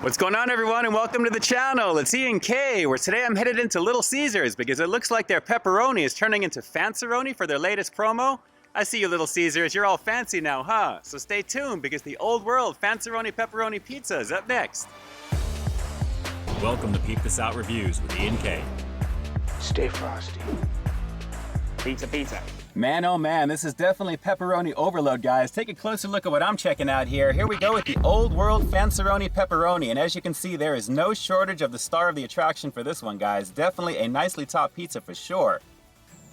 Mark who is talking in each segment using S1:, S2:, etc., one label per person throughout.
S1: What's going on, everyone, and welcome to the channel. It's Ian K, where today I'm headed into Little Caesars because it looks like their pepperoni is turning into Fanceroni for their latest promo. I see you, Little Caesars. You're all fancy now, huh? So stay tuned because the old world Fanceroni pepperoni pizza is up next.
S2: Welcome to Peep This Out Reviews with Ian K.
S3: Stay frosty.
S1: Pizza, pizza. Man, oh man, this is definitely pepperoni overload, guys. Take a closer look at what I'm checking out here. Here we go with the old world Fanceroni pepperoni. And as you can see, there is no shortage of the star of the attraction for this one, guys. Definitely a nicely topped pizza for sure.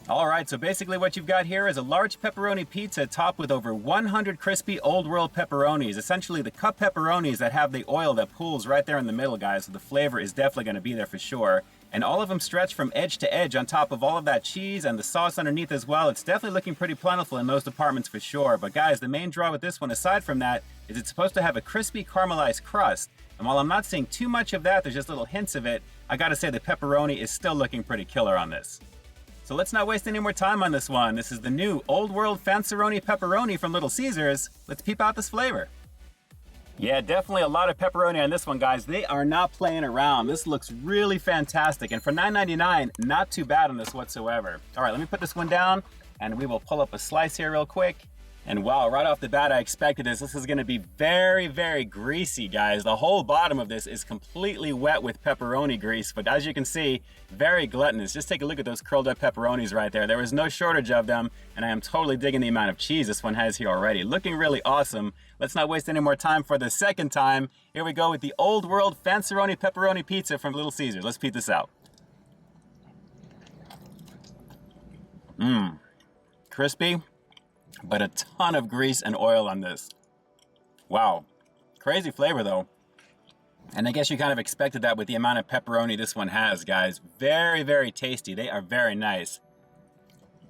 S1: All right, so basically what you've got here is a large pepperoni pizza topped with over 100 crispy old world pepperonis. Essentially the cup pepperonis that have the oil that pools right there in the middle, guys. So the flavor is definitely going to be there for sure. And all of them stretch from edge to edge on top of all of that cheese and the sauce underneath as well. It's definitely looking pretty plentiful in those departments for sure. But guys, the main draw with this one, aside from that, is it's supposed to have a crispy caramelized crust. And while I'm not seeing too much of that, there's just little hints of it, I gotta say the pepperoni is still looking pretty killer on this. So let's not waste any more time on this one. This is the new Old World Fanceroni pepperoni from Little Caesars. Let's peep out this flavor. Yeah, definitely a lot of pepperoni on this one, guys. They are not playing around. This looks really fantastic. And for $9.99, not too bad on this whatsoever. All right, let me put this one down and we will pull up a slice here real quick. And wow, right off the bat, I expected this. This is gonna be very, very greasy, guys. The whole bottom of this is completely wet with pepperoni grease, but as you can see, very gluttonous. Just take a look at those curled up pepperonis right there. There is no shortage of them, and I am totally digging the amount of cheese this one has here already. Looking really awesome. Let's not waste any more time for the second time. Here we go with the Old World Fanceroni pepperoni pizza from Little Caesars. Let's peep this out. Crispy, but a ton of grease and oil on this. Wow, crazy flavor though. And I guess you kind of expected that with the amount of pepperoni this one has, guys. Very, very tasty. They are very nice.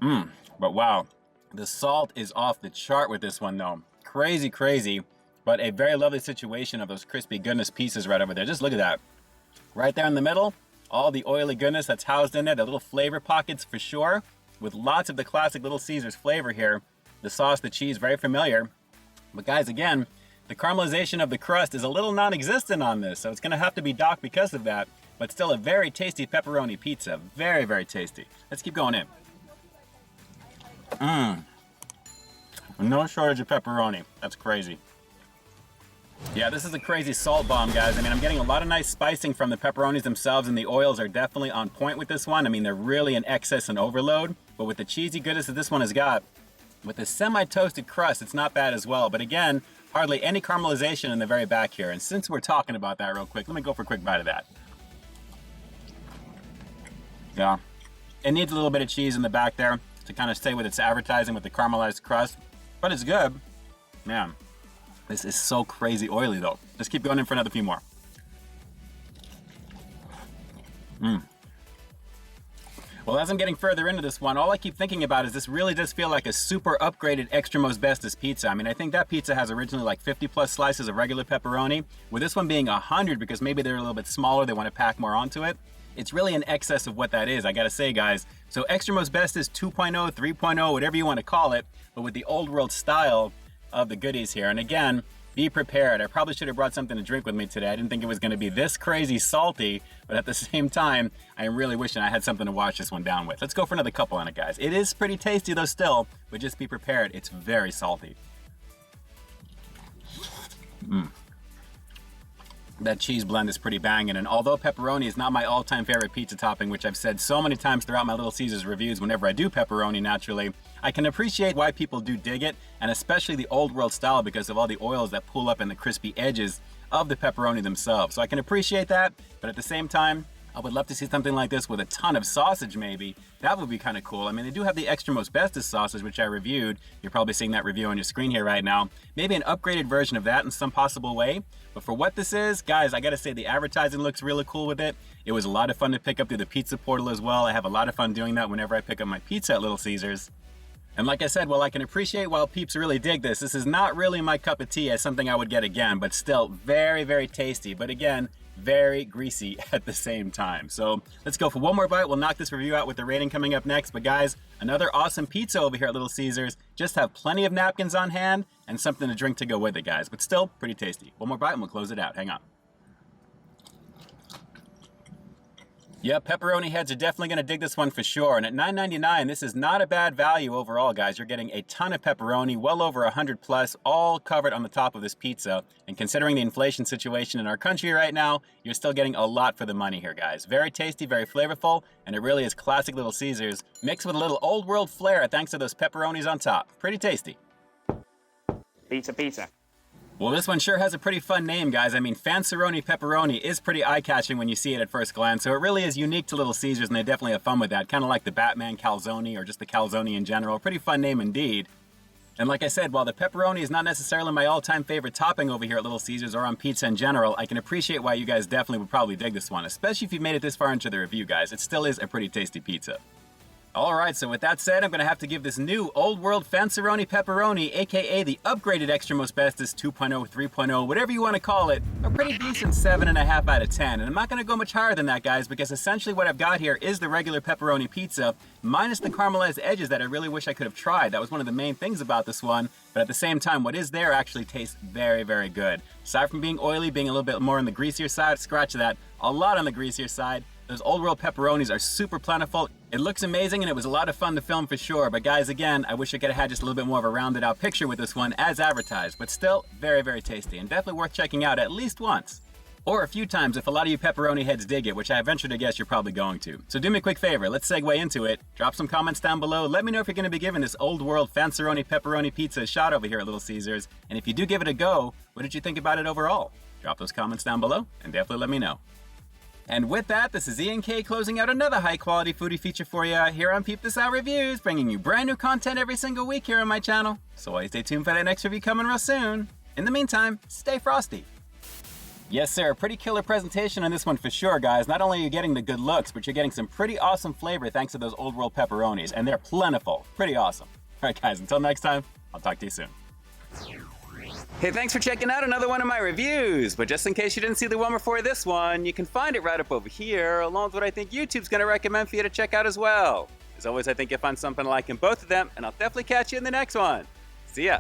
S1: But wow, the salt is off the chart with this one though. Crazy, crazy, but a very lovely situation of those crispy goodness pieces right over there. Just look at that. Right there in the middle, all the oily goodness that's housed in there, the little flavor pockets for sure, with lots of the classic Little Caesars flavor here. The sauce, the cheese, very familiar. But guys, again, the caramelization of the crust is a little non-existent on this, so it's gonna have to be docked because of that, but still a very tasty pepperoni pizza. Very, very tasty. Let's keep going in. No shortage of pepperoni. That's crazy. Yeah, this is a crazy salt bomb, guys. I mean, I'm getting a lot of nice spicing from the pepperonis themselves, and the oils are definitely on point with this one. I mean, they're really in excess and overload, but with the cheesy goodness that this one has got, with the semi-toasted crust, it's not bad as well. But again, hardly any caramelization in the very back here. And since we're talking about that real quick, let me go for a quick bite of that. Yeah, it needs a little bit of cheese in the back there to kind of stay with its advertising with the caramelized crust, but it's good. Man, this is so crazy oily though. Let's keep going in for another few more. Well, as I'm getting further into this one, all I keep thinking about is this really does feel like a super upgraded Extra Most Bestest pizza. I mean, I think that pizza has originally like 50 plus slices of regular pepperoni, with this one being 100 because maybe they're a little bit smaller, they want to pack more onto it. It's really in excess of what that is, I gotta say, guys. So Extra Most Bestest 2.0, 3.0, whatever you want to call it, but with the old world style of the goodies here. And again, be prepared. I probably should have brought something to drink with me today. I didn't think it was going to be this crazy salty, but at the same time, I am really wishing I had something to wash this one down with. Let's go for another couple on it, guys. It is pretty tasty though still, but just be prepared. It's very salty. That cheese blend is pretty banging, and although pepperoni is not my all-time favorite pizza topping, which I've said so many times throughout my Little Caesars reviews whenever I do pepperoni naturally, I can appreciate why people do dig it, and especially the old world style because of all the oils that pull up in the crispy edges of the pepperoni themselves. So I can appreciate that, but at the same time, I would love to see something like this with a ton of sausage maybe. That would be kind of cool. I mean, they do have the Extra Most Bestest sausage, which I reviewed. You're probably seeing that review on your screen here right now. Maybe an upgraded version of that in some possible way. But for what this is, guys, I gotta say the advertising looks really cool with it. It was a lot of fun to pick up through the pizza portal as well. I have a lot of fun doing that whenever I pick up my pizza at Little Caesars. And like I said, while I can appreciate while peeps really dig this, this is not really my cup of tea as something I would get again, but still very, very tasty. But again, very greasy at the same time. So let's go for one more bite. We'll knock this review out with the rating coming up next. But guys, another awesome pizza over here at Little Caesars. Just have plenty of napkins on hand and something to drink to go with it, guys. But still pretty tasty. One more bite and we'll close it out. Hang on. Yep, pepperoni heads are definitely going to dig this one for sure. And at $9.99, this is not a bad value overall, guys. You're getting a ton of pepperoni, well over 100 plus, all covered on the top of this pizza. And considering the inflation situation in our country right now, you're still getting a lot for the money here, guys. Very tasty, very flavorful, and it really is classic Little Caesars, mixed with a little old world flair thanks to those pepperonis on top. Pretty tasty.
S3: Pizza, pizza.
S1: Well, this one sure has a pretty fun name, guys. I mean, Fanceroni Pepperoni is pretty eye-catching when you see it at first glance, so it really is unique to Little Caesars, and they definitely have fun with that. Kind of like the Batman Calzone, or just the Calzone in general. Pretty fun name indeed. And like I said, while the pepperoni is not necessarily my all-time favorite topping over here at Little Caesars or on pizza in general, I can appreciate why you guys definitely would probably dig this one, especially if you've made it this far into the review, guys. It still is a pretty tasty pizza. Alright, so with that said, I'm going to have to give this new Old World Fanceroni Pepperoni, aka the upgraded Extra Most Bestest 2.0, 3.0, whatever you want to call it, a pretty decent 7.5 out of 10. And I'm not going to go much higher than that, guys, because essentially what I've got here is the regular pepperoni pizza, minus the caramelized edges that I really wish I could have tried. That was one of the main things about this one, but at the same time, what is there actually tastes very, very good. Aside from being oily, being a little bit more on the greasier side, scratch that, a lot on the greasier side. Those Old World pepperonis are super plentiful. It looks amazing and it was a lot of fun to film for sure. But guys, again, I wish I could have had just a little bit more of a rounded out picture with this one as advertised. But still, very, very tasty and definitely worth checking out at least once. Or a few times if a lot of you pepperoni heads dig it, which I venture to guess you're probably going to. So do me a quick favor, let's segue into it. Drop some comments down below. Let me know if you're going to be giving this Old World Fanceroni Pepperoni Pizza a shot over here at Little Caesars. And if you do give it a go, what did you think about it overall? Drop those comments down below and definitely let me know. And with that, this is Ian K closing out another high-quality foodie feature for you here on Peep This Out Reviews, bringing you brand new content every single week here on my channel. So always stay tuned for that next review coming real soon. In the meantime, stay frosty. Yes, sir, pretty killer presentation on this one for sure, guys. Not only are you getting the good looks, but you're getting some pretty awesome flavor thanks to those Old World pepperonis, and they're plentiful. Pretty awesome. All right, guys, until next time, I'll talk to you soon. Hey, thanks for checking out another one of my reviews. But just in case you didn't see the one before this one, you can find it right up over here, along with what I think YouTube's going to recommend for you to check out as well. As always, I think you'll find something I like in both of them, and I'll definitely catch you in the next one. See ya.